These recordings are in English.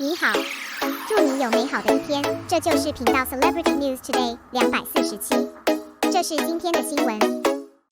你好，祝你有美好的一天。这就是频道 Celebrity News Today 247。这是今天的新闻。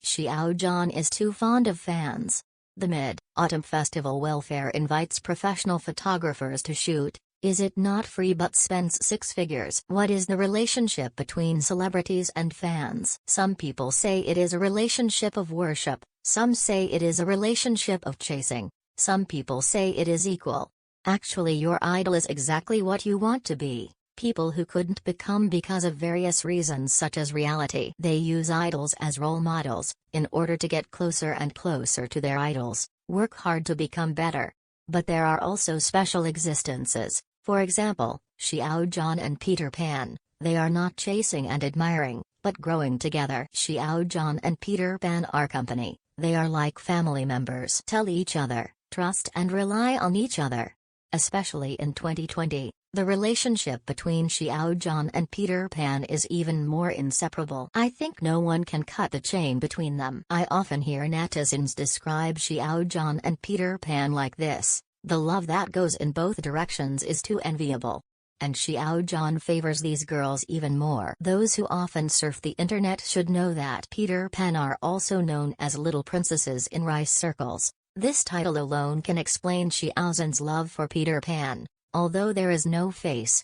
Xiao Zhan is too fond of fans. The Mid-Autumn Festival Welfare invites professional photographers to shoot. Is it not free but spends six figures? What is the relationship between celebrities and fans? Some people say it is a relationship of worship, some say it is a relationship of chasing, some people say it is equal. Actually, your idol is exactly what you want to be. People who couldn't become because of various reasons such as reality. They use idols as role models, in order to get closer and closer to their idols, work hard to become better. But there are also special existences. For example, Xiao Zhan and Peter Pan, they are not chasing and admiring, but growing together. Xiao Zhan and Peter Pan are company, they are like family members. Tell each other, trust and rely on each other. Especially in 2020, the relationship between Xiao Zhan and Peter Pan is even more inseparable. I think no one can cut the chain between them. I often hear netizens describe Xiao Zhan and Peter Pan like this: the love that goes in both directions is too enviable. And Xiao Zhan favors these girls even more. Those who often surf the internet should know that Peter Pan are also known as little princesses in rice circles. This title alone can explain Xiao Zhan's love for Peter Pan. Although there is no face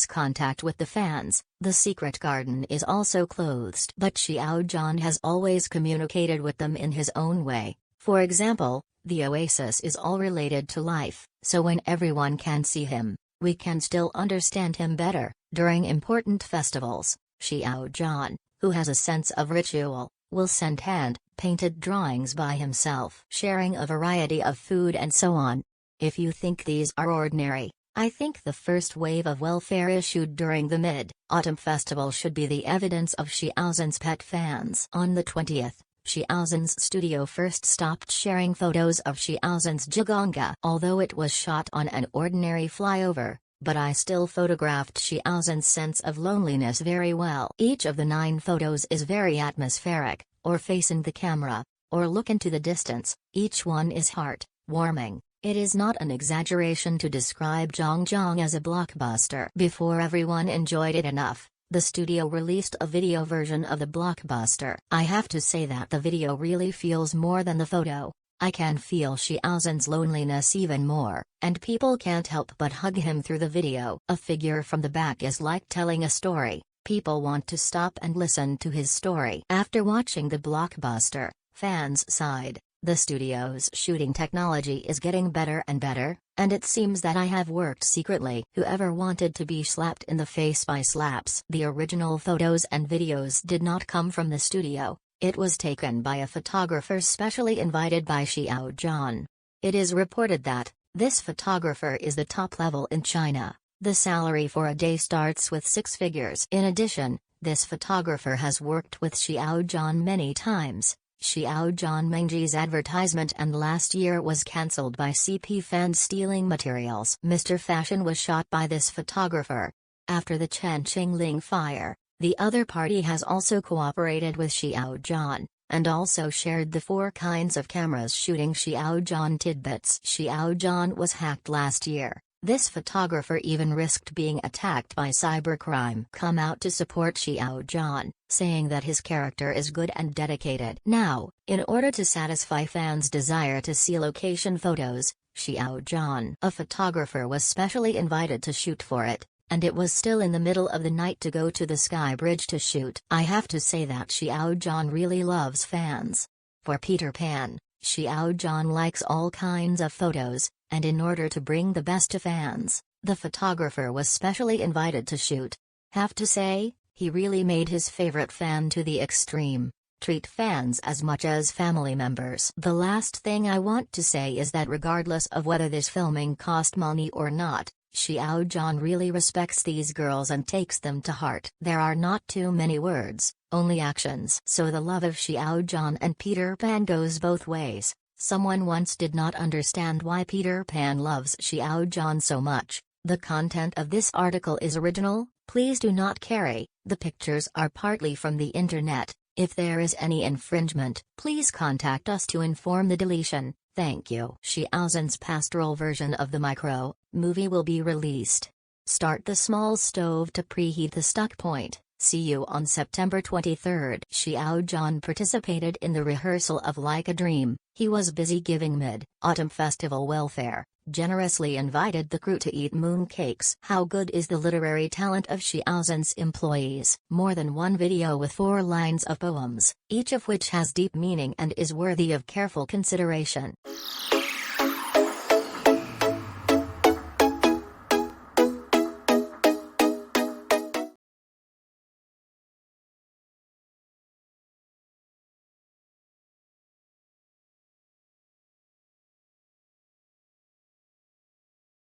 contact with the fans, the secret garden is also closed. But Xiao Zhan has always communicated with them in his own way. For example, the oasis is all related to life, so when everyone can see him, we can still understand him better. During important festivals, Xiao Zhan, who has a sense of ritual, will send hand-painted drawings by himself, sharing a variety of food and so on. If you think these are ordinary, I think the first wave of welfare issued during the Mid-Autumn Festival should be the evidence of Xiao Zhan's pet fans. On the 20th, Xiao Zhan's studio first stopped sharing photos of Xiao Zhan's Jigonga. Although it was shot on an ordinary flyover, but I still photographed Xiao Zhan's sense of loneliness very well. Each of the 9 photos is very atmospheric, or facing the camera, or look into the distance. Each one is heart-warming. It is not an exaggeration to describe Zhang as a blockbuster. Before everyone enjoyed it enough, the studio released a video version of the blockbuster. I have to say that the video really feels more than the photo. I can feel Xiao Zhan's loneliness even more, and people can't help but hug him through the video. A figure from the back is like telling a story. People want to stop and listen to his story. After watching the blockbuster, fans sighed. The studio's shooting technology is getting better and better, and it seems that I have worked secretly. Whoever wanted to be slapped in the face by slaps. The original photos and videos did not come from the studio. It was taken by a photographer specially invited by Xiao Zhan. It is reported that this photographer is the top level in China. The salary for a day starts with 6 figures. In addition, this photographer has worked with Xiao Zhan many times. Xiao Zhan Mengji's advertisement and last year was cancelled by CP fans stealing materials. Mr. Fashion was shot by this photographer. After the Chen Qingling fire, the other party has also cooperated with Xiao Zhan, and also shared the 4 kinds of cameras shooting Xiao Zhan tidbits. Xiao Zhan was hacked last year. This photographer even risked being attacked by cybercrime. Come out to support Xiao Zhan, saying that his character is good and dedicated. Now, in order to satisfy fans' desire to see location photos, Xiao Zhan, a photographer, was specially invited to shoot for it, and it was still in the middle of the night to go to the Sky Bridge to shoot. I have to say that Xiao Zhan really loves fans. For Peter Pan, Xiao Zhan likes all kinds of photos, and in order to bring the best to fans, the photographer was specially invited to shoot. Have to say, he really made his favorite fan to the extreme. Treat fans as much as family members. The last thing I want to say is that regardless of whether this filming cost money or not, Xiao Zhan really respects these girls and takes them to heart. There are not too many words, only actions. So the love of Xiao Zhan and Peter Pan goes both ways. Someone once did not understand why Peter Pan loves Xiao Zhan so much. The content of this article is original. Please do not carry. The pictures are partly from the internet. If there is any infringement, please contact us to inform the deletion. Thank you. Xiao Zhan's pastoral version of the movie will be released. Start the small stove to preheat the stuck point. See you on September 23. Xiao Zhan participated in the rehearsal of Like a Dream. He was busy giving Mid-Autumn Festival welfare, generously invited the crew to eat mooncakes. How good is the literary talent of Xiao Zhan's employees? More than one video with 4 lines of poems, each of which has deep meaning and is worthy of careful consideration.